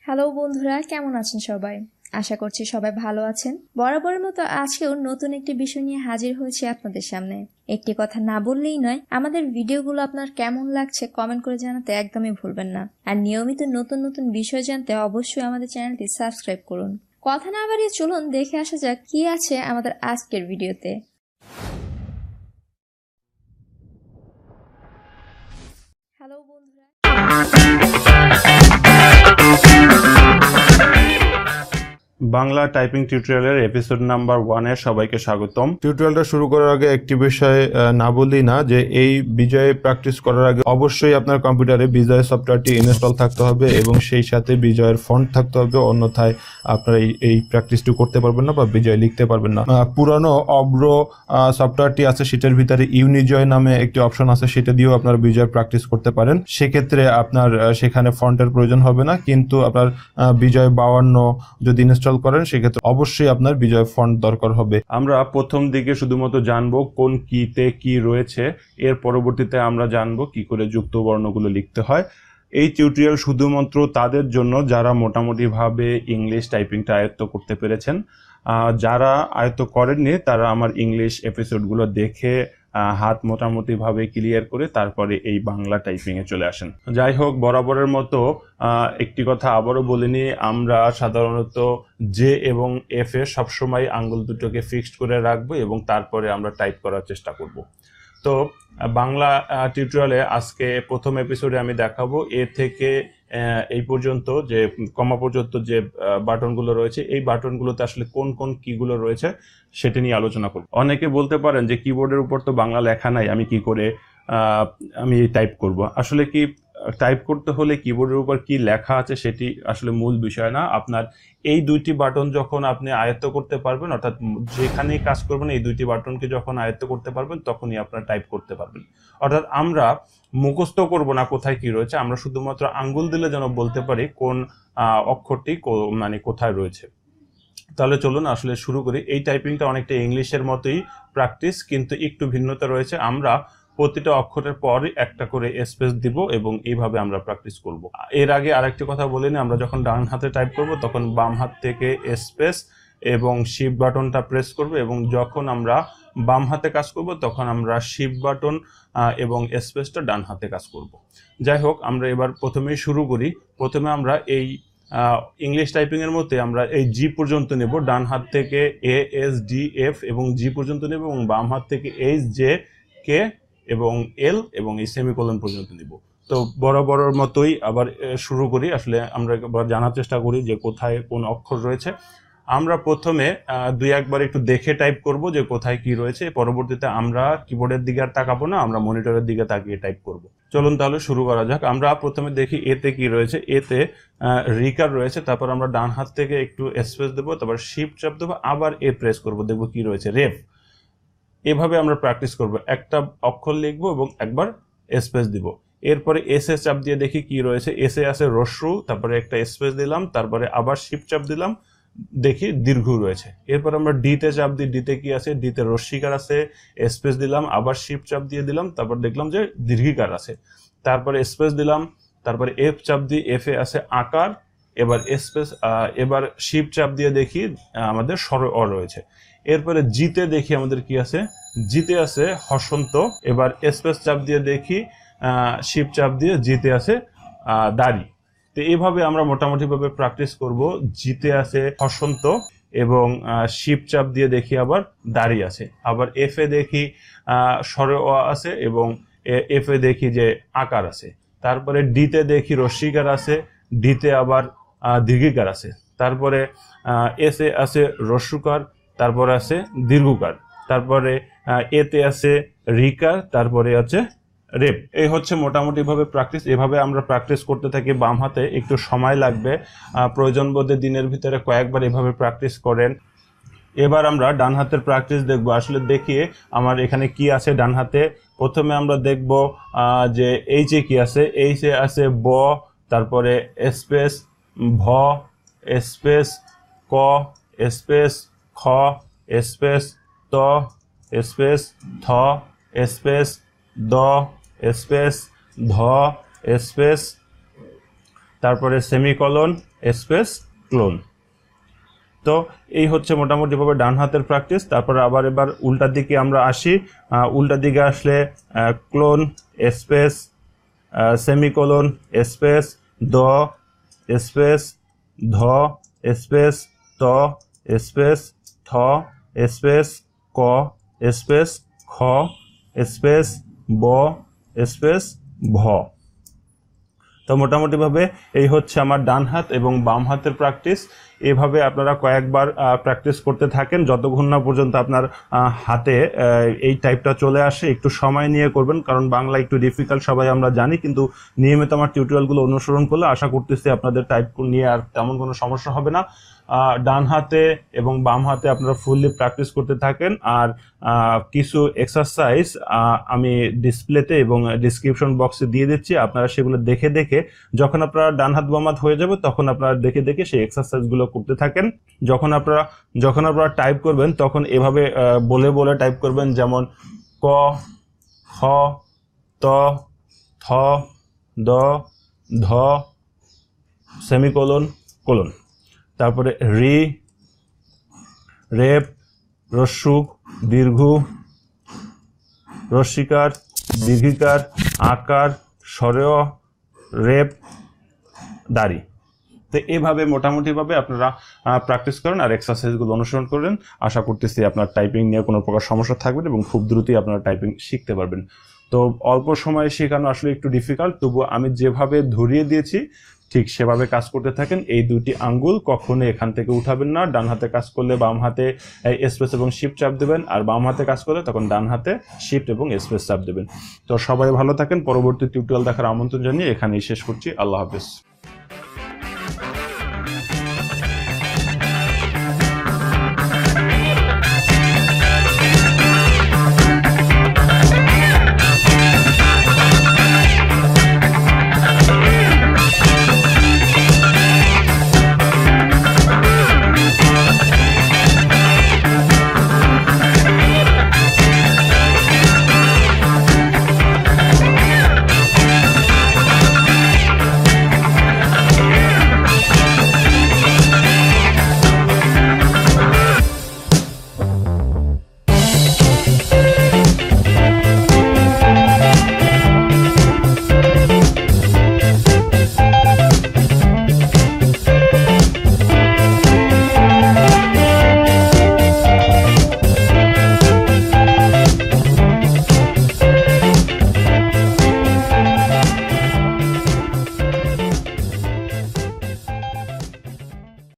Hello বন্ধুরা, কেমন আছেন সবাই? আশা করছি সবাই ভালো আছেন। বরাবরের মতো আজকেও নতুন একটি বিষয় নিয়ে হাজির হয়েছি আপনাদের সামনে। একটি কথা না বললেই নয়, আমাদের ভিডিওগুলো আপনার কেমন লাগছে কমেন্ট করে জানাতে একদমই ভুলবেন না। আর নিয়মিত নতুন নতুন বিষয় জানতে অবশ্যই আমাদের চ্যানেলটি সাবস্ক্রাইব করুন। কথা না বাড়িয়ে চলুন দেখে আসা যাক কি আছে আমাদের আজকের ভিডিওতে। হ্যালো বন্ধুরা, বাংলা টাইপিং টিউটোরিয়ালের এপিসোড নাম্বার 1 এ সবাইকে স্বাগতম। টিউটোরিয়ালটা শুরু করার আগে একটি বিষয় না বললেই না, যে এই বিজয় প্র্যাকটিস করার আগে অবশ্যই আপনার কম্পিউটারে বিজয় সফটওয়্যারটি ইনস্টল থাকতে হবে এবং সেই সাথে বিজয়ের ফন্ট থাকতে হবে, অন্যথায় আপনারা এই প্র্যাকটিসটি করতে পারবেন না বা বিজয় লিখতে পারবেন না। পুরানো অব্র সফটওয়্যারটি আছে, সেটার ভিতরে ইউনিজয় নামে একটি অপশন আছে, সেটা দিয়েও আপনার বিজয় প্র্যাকটিস করতে পারেন। সেক্ষেত্রে আপনার সেখানে ফন্টের প্রয়োজন হবে না, কিন্তু আপনার বিজয় 52 যদি ইনস্টল করেন সেক্ষেত্রে অবশ্যই আপনার বিজয় ফন্ট দরকার হবে। আমরা প্রথম দিকে শুধুমাত্র জানবো কোন কিতে কি রয়েছে, এর পরবর্তীতে আমরা জানবো কি করে যুক্ত বর্ণগুলো লিখতে হয়। এই টিউটোরিয়াল শুধুমাত্র তাদের জন্য যারা মোটামুটিভাবে ইংলিশ টাইপিংটা আয়ত্ত করতে পেরেছেন। যারা আয়ত্ত করেননি তারা আমার ইংলিশ এপিসোডগুলো দেখে হাত মোটামুটিভাবে ক্লিয়ার করে তারপরে এই বাংলা টাইপিংয়ে চলে আসেন। যাই হোক, বরাবরের মতো একটি কথা আবারও বলিনি, আমরা সাধারণত জে এবং এফ এ সবসময় আঙ্গুল দুটোকে ফিক্সড করে রাখবো এবং তারপরে আমরা টাইপ করার চেষ্টা করব। তো বাংলা টিউটোরিয়ালে আজকে প্রথম এপিসোডে আমি দেখাবো এ থেকে এই পর্যন্ত যে কমা পর্যন্ত যে বাটনগুলো রয়েছে, এই বাটনগুলোতে আসলে কোন কোন কিগুলো রয়েছে সেটা নিয়ে আলোচনা করব। অনেকে বলতে পারেন যে কিবোর্ডের উপর তো বাংলা লেখা নাই, আমি কি করে আমি টাইপ করব। আসলে কি টাইপ করতে হলে কিবোর্ডের উপর কি লেখা আছে সেটি আসলে মূল বিষয় না। আপনার এই দুইটি বাটন যখন আপনি আয়ত্ত করতে পারবেন, অর্থাৎ যেখানেই কাজ করবেন এই দুইটি বাটনকে যখন আয়ত্ত করতে পারবেন তখনই আপনারা টাইপ করতে পারবেন। অর্থাৎ আমরা মুখস্থ করব না কোথায় কি রয়েছে, আমরা শুধুমাত্র আঙ্গুল দিলে যেন বলতে পারি কোন অক্ষরটি মানে কোথায় রয়েছে। তাহলে চলুন আসলে শুরু করি। এই টাইপিংটা অনেকটা ইংলিশের মতোই প্র্যাকটিস, কিন্তু একটু ভিন্নতা রয়েছে। আমরা প্রতিটা অক্ষরের পর একটা করে স্পেস দিব এবং এইভাবে আমরা প্র্যাকটিস করব। এর আগে আরেকটি কথা বলে নিই, আমরা যখন ডান হাতে টাইপ করব তখন বাম হাত থেকে স্পেস এবং শিফট বাটনটা প্রেস করব, এবং যখন আমরা বাম হাতে কাজ করব তখন আমরা শিফট বাটন এবং স্পেসটা ডান হাতে কাজ করব। যাই হোক, আমরা এবার প্রথমেই শুরু করি। প্রথমে আমরা এই ইংলিশ টাইপিং এর মধ্যে আমরা এই জি পর্যন্ত নেব, ডান হাত থেকে এ এস ডি এফ এবং জি পর্যন্ত নেব, এবং বাম হাত থেকে এইচ জে কে এবং এল এবং এই সেমিকোলন পর্যন্ত নিব। তো বরাবরের মতোই আবার শুরু করি। আসলে আমরা একবার জানার চেষ্টা করি যে কোথায় কোন অক্ষর রয়েছে। আমরা প্রথমে দুই একবার একটু দেখে টাইপ করব যে কোথায় কি রয়েছে, পরবর্তীতে আমরা কিবোর্ডের দিকে আর তাকাবো না, আমরা মনিটরের দিকে তাকিয়ে টাইপ করব। চলুন তাহলে শুরু করা যাক। আমরা প্রথমে দেখি এতে কি রয়েছে। এতে রিকার রয়েছে, তারপর আমরা ডান হাত থেকে একটু স্পেস দেবো, তারপর শিফট চাপ দেবো, আবার এ প্রেস করব, দেখবো কি রয়েছে রেফ। এভাবে আমরা প্র্যাকটিস করব, একটা অক্ষর লিখবো এবং একবার স্পেস দিব। এরপরে এস এ চাপ দিয়ে দেখি কি রয়েছে। এসে আছে রস্যু, তারপরে একটা স্পেস দিলাম, তারপরে আবার শিফট চাপ দিলাম, দেখি দীর্ঘ রয়েছে। এরপর আমরা ডিতে চাপ দিই, ডিতে কি আছে, ডিতে রস্যিকার আছে, স্পেস দিলাম, আবার শিফট চাপ দিয়ে দিলাম, তারপর দেখলাম যে দীর্ঘিকার আছে, তারপরে স্পেস দিলাম, তারপরে এফ চাপ দিই, এফ এ আছে আকার, এবার স্পেস, এবার শিফট চাপ দিয়ে দেখি আমাদের স্বর অ রয়েছে। এরপরে জিতে দেখি আমাদের কি আছে, জিতে আছে হসন্ত, এবার স্পেস চাপ দিয়ে দেখি শিফট চাপ দিয়ে জিতে আছে দাড়ি। তো এইভাবে আমরা মোটামুটি ভাবে প্র্যাকটিস করব। জিতে আছে হসন্ত এবং শিফট চাপ দিয়ে দেখি আবার দাড়ি আছে, আবার এফ এ দেখি স্বর অ আছে এবং এফ এ দেখি যে আকার আছে, তারপরে ডিতে দেখি রস্যিকার আছে, ডিতে আবার দীর্ঘিকার আছে, তারপরে এস এ আছে রস্যুকার, তারপরে আছে দীর্ঘকার, তারপরে এতে আছে রিকার, তারপরে আছে রেপ। এই হচ্ছে মোটামুটি ভাবে প্র্যাকটিস। এভাবে আমরা প্র্যাকটিস করতে থাকি। বাম হাতে একটু সময় লাগবে, প্রয়োজন বোধে দিনের ভিতরে কয়েকবার এভাবে প্র্যাকটিস করেন। এবার আমরা ডান হাতের প্র্যাকটিস দেখব। আসলে দেখি আমার এখানে কি আছে ডান হাতে। প্রথমে আমরা দেখব যে এইচে কি আছে। এইচে আছে ব, তারপরে স্পেস ভ, স্পেস ক, স্পেস খ, স্পেস ত, স্পেস থ, স্পেস দ, স্পেস ধ, স্পেস, তারপরে সেমিকলন স্পেস ক্লোন। তো এই হচ্ছে মোটামুটিভাবে ডান হাতের প্র্যাকটিস। তারপরে আবার এবার উল্টার দিকে আমরা আসি। উল্টার দিকে আসলে ক্লোন স্পেস সেমিকোলন স্পেস দ স্পেস ধ স্পেস ত স্পেস থ স্পেস ক স্পেস খ স্পেস ব স্পেস ভ। তো মোটামুটিভাবে এই হচ্ছে আমার ডান হাত এবং বাম হাতের প্র্যাকটিস। এভাবে আপনারা কয়েকবার প্র্যাকটিস করতে থাকেন যতক্ষণ না পর্যন্ত আপনার হাতে এই টাইপটা চলে আসে। একটু সময় নিয়ে করবেন, কারণ বাংলা একটু ডিফিকাল্ট সবাই আমরা জানি, কিন্তু নিয়মিত আমার টিউটোরিয়ালগুলো অনুসরণ করলে আশা করতেছি আপনাদের টাইপ নিয়ে আর তেমন কোনো সমস্যা হবে না। ডান হাতে এবং বাম হাতে আপনারা ফুললি প্র্যাকটিস করতে থাকেন। আর কিছু এক্সারসাইজ আমি ডিসপ্লেতে এবং ডিসক্রিপশন বক্সে দিয়ে দিচ্ছি, আপনারা সেগুলো দেখে দেখে যখন আপনারা ডান হাত বাম হাত হয়ে যাবে তখন আপনারা দেখে দেখে সেই এক্সারসাইজগুলো করতে থাকেন। যখন আপনারা টাইপ করবেন তখন এভাবে বলে বলে টাইপ করবেন, যেমন ক খ ত থ দ ধ সেমিকোলন কোলন, তারপরে রি রেপ রস্যু দীর্ঘ রস্যিকার দীর্ঘিকার আকার স্বরেয় রেপ দাড়ি। তো এইভাবে মোটামুটিভাবে আপনারা প্র্যাকটিস করেন আর এক্সারসাইজগুলো অনুসরণ করেন। আশা করতেছি আপনার টাইপিং নিয়ে কোনো প্রকার সমস্যা থাকবে না এবং খুব দ্রুতই আপনারা টাইপিং শিখতে পারবেন। তো অল্প সময়ে শেখানো আসলে একটু ডিফিকাল্ট, তবু আমি যেভাবে ধরিয়ে দিয়েছি ঠিক সেভাবে কাজ করতে থাকেন। এই দুটি আঙ্গুল কখনো এখান থেকে উঠাবেন না। ডান হাতে কাজ করলে বাম হাতে স্পেস এবং শিফট চাপ দেবেন, আর বাম হাতে কাজ করলে তখন ডান হাতে শিফট এবং স্পেস চাপ দেবেন। তো সবাই ভালো থাকেন। পরবর্তী টিউটোরিয়াল দেখার আমন্ত্রণ জানিয়ে এখানেই শেষ করছি। আল্লাহ হাফেজ।